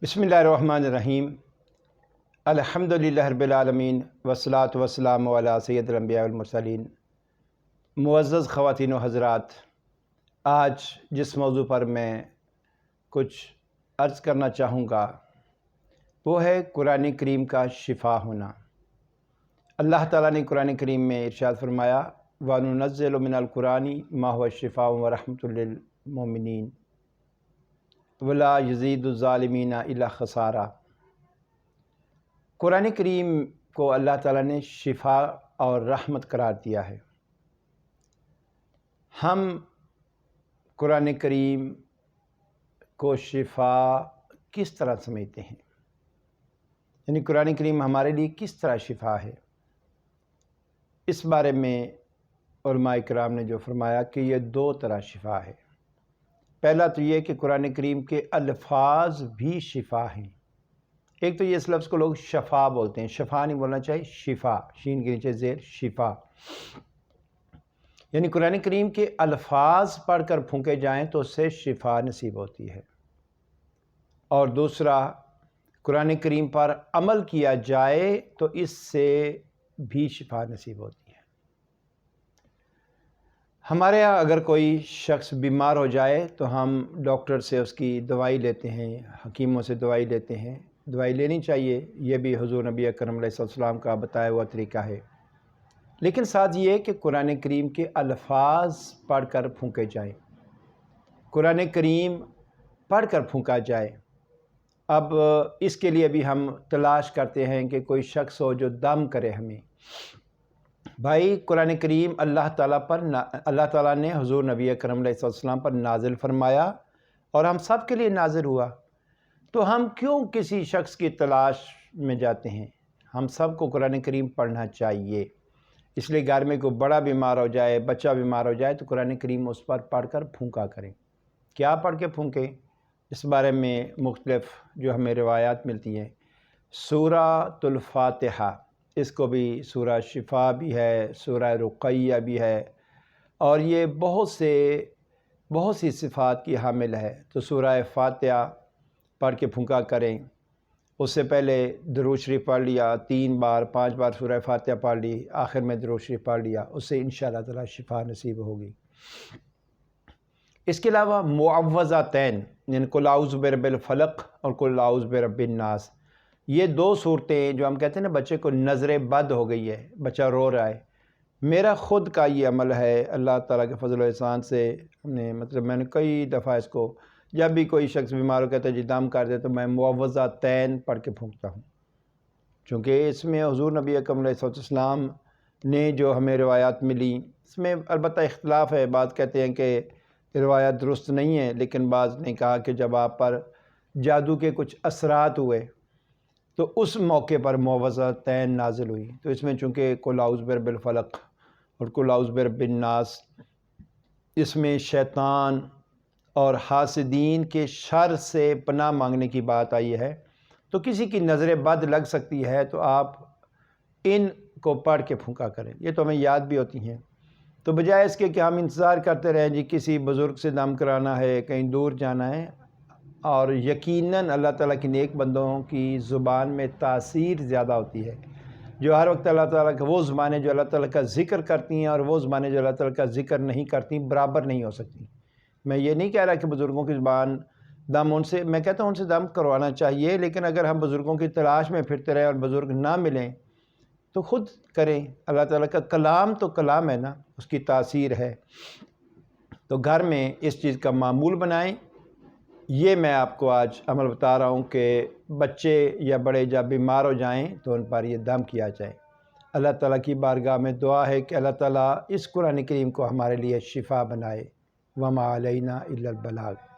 بسم اللہ الرحمن الرحیم۔ الحمدللہ رب العالمین والصلاة والسلام علی سید الانبیاء والمرسلین۔ معزز خواتین و حضرات، آج جس موضوع پر میں کچھ عرض کرنا چاہوں گا وہ ہے قرآن کریم کا شفا ہونا۔ اللہ تعالیٰ نے قرآن کریم میں ارشاد فرمایا وَنُنَزِّلُ مِنَ الْقُرْآنِ مَا هُوَ شِفَاءٌ وَرَحْمَةٌ لِّلْمُؤْمِنِينَ وَلَا يَزِيدُ الظَّالِمِينَ إِلَّا خَسَارًا۔ قرآن کریم کو اللہ تعالیٰ نے شفا اور رحمت قرار دیا ہے۔ ہم قرآن کریم کو شفا کس طرح سمجھتے ہیں؟ یعنی قرآن کریم ہمارے لیے کس طرح شفا ہے؟ اس بارے میں علماء کرام نے جو فرمایا کہ یہ دو طرح شفا ہے۔ پہلا تو یہ کہ قرآن کریم کے الفاظ بھی شفا ہیں۔ ایک تو یہ اس لفظ کو لوگ شفا بولتے ہیں، شفا نہیں بولنا چاہیے، شفا، شین کے نیچے زیر شفا، یعنی قرآن کریم کے الفاظ پڑھ کر پھونکے جائیں تو اس سے شفا نصیب ہوتی ہے۔ اور دوسرا، قرآن کریم پر عمل کیا جائے تو اس سے بھی شفا نصیب ہوتی ہے۔ ہمارے یہاں اگر کوئی شخص بیمار ہو جائے تو ہم ڈاکٹر سے اس کی دوائی لیتے ہیں، حکیموں سے دوائی لیتے ہیں۔ دوائی لینی چاہیے، یہ بھی حضور نبی اکرم علیہ السلام کا بتایا ہوا طریقہ ہے، لیکن ساتھ یہ کہ قرآن کریم کے الفاظ پڑھ کر پھونکے جائیں، قرآن کریم پڑھ کر پھونکا جائے۔ اب اس کے لیے بھی ہم تلاش کرتے ہیں کہ کوئی شخص ہو جو دم کرے ہمیں۔ بھائی، قرآن کریم اللہ تعالیٰ نے حضور نبی اکرم علیہ السلام پر نازل فرمایا اور ہم سب کے لیے نازل ہوا، تو ہم کیوں کسی شخص کی تلاش میں جاتے ہیں؟ ہم سب کو قرآن کریم پڑھنا چاہیے۔ اس لیے گھر میں کوئی بڑا بیمار ہو جائے، بچہ بیمار ہو جائے تو قرآن کریم اس پر پڑھ کر پھونکا کریں۔ کیا پڑھ کے پھونکیں؟ اس بارے میں مختلف جو ہمیں روایات ملتی ہیں۔ سورۃ الفاتحہ، اس کو بھی سورہ شفا بھی ہے، سورہ رقیہ بھی ہے، اور یہ بہت سی صفات کی حامل ہے۔ تو سورہ فاتحہ پڑھ کے پھونکا کریں۔ اس سے پہلے درود شریف پڑھ لیا، 3 بار 5 بار سورہ فاتحہ پڑھ لی، آخر میں درود شریف پڑھ لیا، اس سے انشاءاللہ تعالی شفا نصیب ہوگی۔ اس کے علاوہ معوذتین، یعنی قل اعوذ برب الفلق اور قل اعوذ برب الناس، یہ دو صورتیں جو ہم کہتے ہیں نا بچے کو نظر بد ہو گئی ہے، بچہ رو رہا ہے، میرا خود کا یہ عمل ہے، اللہ تعالیٰ کے فضل و احسان سے میں نے کئی دفعہ اس کو، جب بھی کوئی شخص بیمار ہو کہتا ہے جی دم کر دے تو میں معوذتین پڑھ کے پھونکتا ہوں، چونکہ اس میں حضور نبی اکرم علیہ السلام نے جو ہمیں روایات ملی، اس میں البتہ اختلاف ہے، بعض کہتے ہیں کہ روایات درست نہیں ہے، لیکن بعض نے کہا کہ جب آپ پر جادو کے کچھ اثرات ہوئے تو اس موقع پر معوذتین نازل ہوئی۔ تو اس میں چونکہ قل اعوذ برب الفلق اور قل اعوذ برب الناس، اس میں شیطان اور حاسدین کے شر سے پناہ مانگنے کی بات آئی ہے، تو کسی کی نظر بد لگ سکتی ہے تو آپ ان کو پڑھ کے پھونکا کریں، یہ تو ہمیں یاد بھی ہوتی ہیں۔ تو بجائے اس کے کہ ہم انتظار کرتے رہیں جی کسی بزرگ سے دم کرانا ہے، کہیں دور جانا ہے، اور یقیناً اللہ تعالیٰ کی نیک بندوں کی زبان میں تاثیر زیادہ ہوتی ہے، جو ہر وقت اللہ تعالیٰ کا وہ زبانیں جو اللہ تعالیٰ کا ذکر کرتی ہیں اور وہ زبانیں جو اللہ تعالیٰ کا ذکر نہیں کرتی برابر نہیں ہو سکتی۔ میں یہ نہیں کہہ رہا کہ بزرگوں کی زبان دم میں کہتا ہوں ان سے دم کروانا چاہیے، لیکن اگر ہم بزرگوں کی تلاش میں پھرتے رہیں اور بزرگ نہ ملیں تو خود کریں۔ اللہ تعالیٰ کا کلام تو کلام ہے نا، اس کی تاثیر ہے۔ تو گھر میں اس چیز کا معمول بنائیں۔ یہ میں آپ کو آج عمل بتا رہا ہوں کہ بچے یا بڑے جب بیمار ہو جائیں تو ان پر یہ دم کیا جائے۔ اللہ تعالیٰ کی بارگاہ میں دعا ہے کہ اللہ تعالیٰ اس قرآن کریم کو ہمارے لیے شفا بنائے۔ وما علینا الا البلاغ۔